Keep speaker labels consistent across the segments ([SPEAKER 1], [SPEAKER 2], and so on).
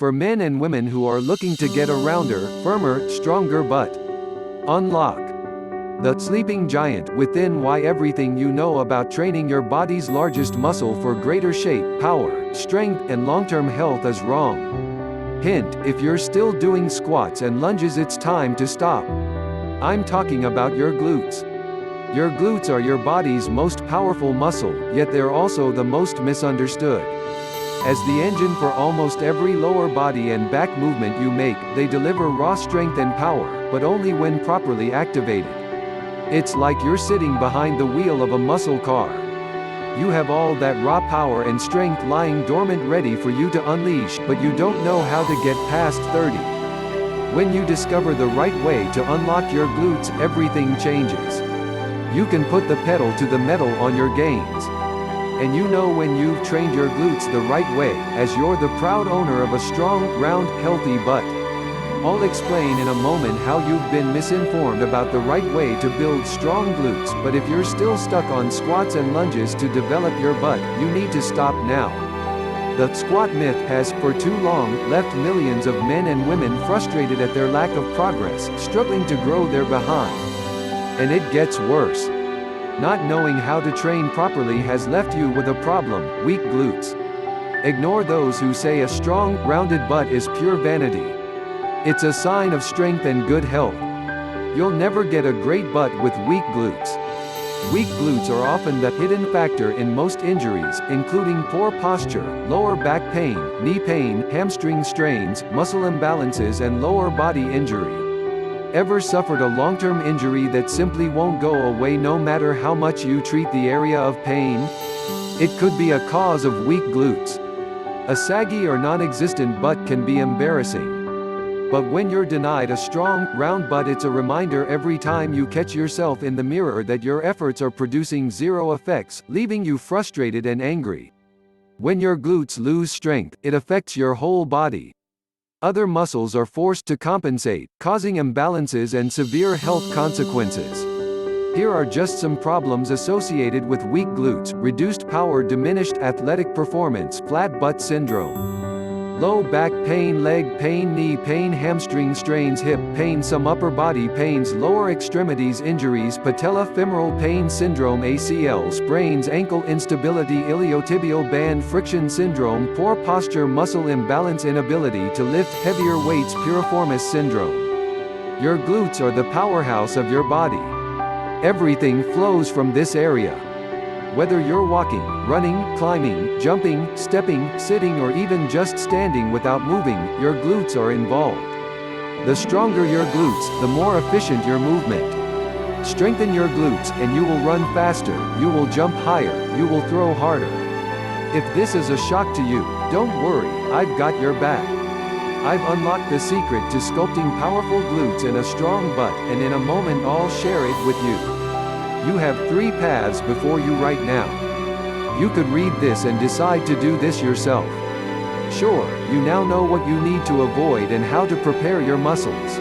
[SPEAKER 1] For men and women who are looking to get a rounder, firmer, stronger butt. Unlock the sleeping giant within. Why everything you know about training your body's largest muscle for greater shape, power, strength, and long-term health is wrong. Hint: if you're still doing squats and lunges, it's time to stop. I'm talking about your glutes. Your glutes are your body's most powerful muscle, yet they're also the most misunderstood. As the engine for almost every lower body and back movement you make, they deliver raw strength and power, but only when properly activated. It's like you're sitting behind the wheel of a muscle car. You have all that raw power and strength lying dormant ready for you to unleash, but you don't know how to get past 30. When you discover the right way to unlock your glutes, everything changes. You can put the pedal to the metal on your gains. And you know when you've trained your glutes the right way, as you're the proud owner of a strong, round, healthy butt. I'll explain in a moment how you've been misinformed about the right way to build strong glutes, but if you're still stuck on squats and lunges to develop your butt, you need to stop now. The squat myth has, for too long, left millions of men and women frustrated at their lack of progress, struggling to grow their behind. And it gets worse. Not knowing how to train properly has left you with a problem: weak glutes. Ignore those who say a strong, rounded butt is pure vanity. It's a sign of strength and good health. You'll never get a great butt with weak glutes. Weak glutes are often the hidden factor in most injuries, including poor posture, lower back pain, knee pain, hamstring strains, muscle imbalances, and lower body injury. Ever suffered a long-term injury that simply won't go away no matter how much you treat the area of pain? It could be a cause of weak glutes. A saggy or non-existent butt can be embarrassing. But when you're denied a strong, round butt, it's a reminder every time you catch yourself in the mirror that your efforts are producing zero effects, leaving you frustrated and angry. When your glutes lose strength, it affects your whole body. Other muscles are forced to compensate, causing imbalances and severe health consequences. Here are just some problems associated with weak glutes: reduced power, diminished athletic performance, flat butt syndrome, low back pain, leg pain, knee pain, hamstring strains, hip pain, some upper body pains, lower extremities injuries, patellofemoral pain syndrome, ACL sprains, ankle instability, iliotibial band friction syndrome, poor posture, muscle imbalance, inability to lift heavier weights, piriformis syndrome. Your glutes are the powerhouse of your body. Everything flows from this area. Whether you're walking, running, climbing, jumping, stepping, sitting, or even just standing without moving, your glutes are involved. The stronger your glutes, the more efficient your movement. Strengthen your glutes, and you will run faster, you will jump higher, you will throw harder. If this is a shock to you, don't worry, I've got your back. I've unlocked the secret to sculpting powerful glutes and a strong butt, and in a moment I'll share it with you. You have 3 paths before you right now. You could read this and decide to do this yourself. Sure, you now know what you need to avoid and how to prepare your muscles.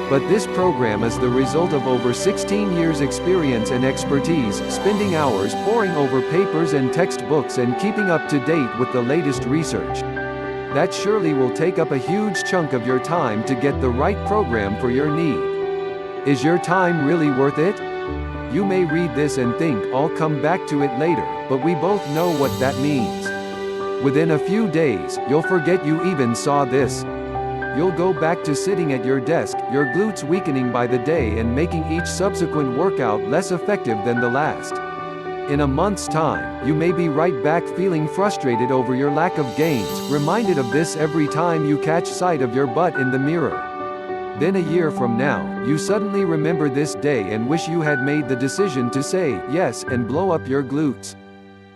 [SPEAKER 1] But this program is the result of over 16 years' experience and expertise, spending hours poring over papers and textbooks and keeping up to date with the latest research. That surely will take up a huge chunk of your time to get the right program for your need. Is your time really worth it? You may read this and think, I'll come back to it later, but we both know what that means. Within a few days, you'll forget you even saw this. You'll go back to sitting at your desk, your glutes weakening by the day and making each subsequent workout less effective than the last. In a month's time, you may be right back feeling frustrated over your lack of gains, reminded of this every time you catch sight of your butt in the mirror. Then a year from now, you suddenly remember this day and wish you had made the decision to say yes and blow up your glutes.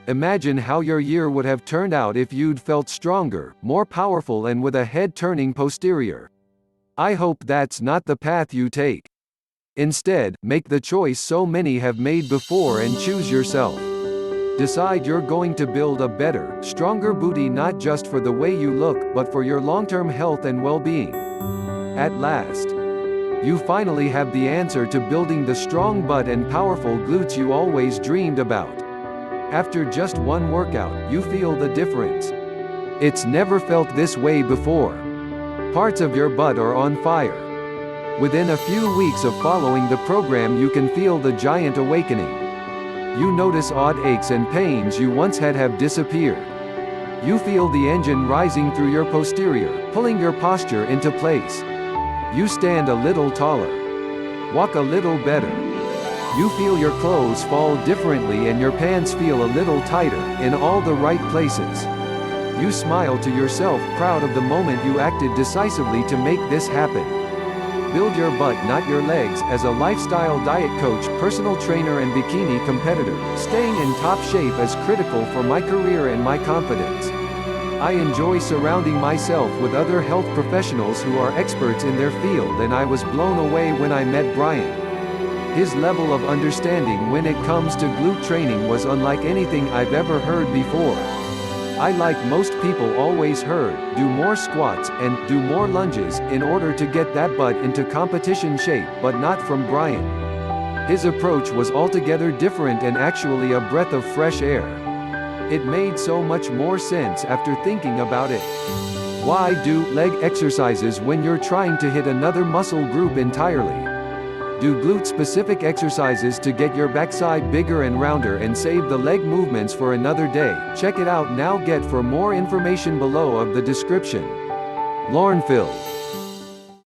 [SPEAKER 1] Imagine how your year would have turned out if you'd felt stronger, more powerful, and with a head-turning posterior. I hope that's not the path you take. Instead, make the choice so many have made before and choose yourself. Decide you're going to build a better, stronger booty, not just for the way you look, but for your long-term health and well-being. At last, you finally have the answer to building the strong butt and powerful glutes you always dreamed about. After just one workout, you feel the difference. It's never felt this way before. Parts of your butt are on fire. Within a few weeks of following the program, you can feel the giant awakening. You notice odd aches and pains you once had have disappeared. You feel the engine rising through your posterior, pulling your posture into place. You stand a little taller. Walk a little better. You feel your clothes fall differently and your pants feel a little tighter, in all the right places. You smile to yourself, proud of the moment you acted decisively to make this happen. Build your butt, not your legs. As a lifestyle diet coach, personal trainer and bikini competitor, staying in top shape is critical for my career and my confidence. I enjoy surrounding myself with other health professionals who are experts in their field, and I was blown away when I met Brian. His level of understanding when it comes to glute training was unlike anything I've ever heard before. I, like most people, always heard, do more squats, and do more lunges, in order to get that butt into competition shape, but not from Brian. His approach was altogether different and actually a breath of fresh air. It made so much more sense after thinking about it. Why do leg exercises when you're trying to hit another muscle group entirely? Do glute-specific exercises to get your backside bigger and rounder and save the leg movements for another day. Check it out now. Get for more information below of the description. Lornephil.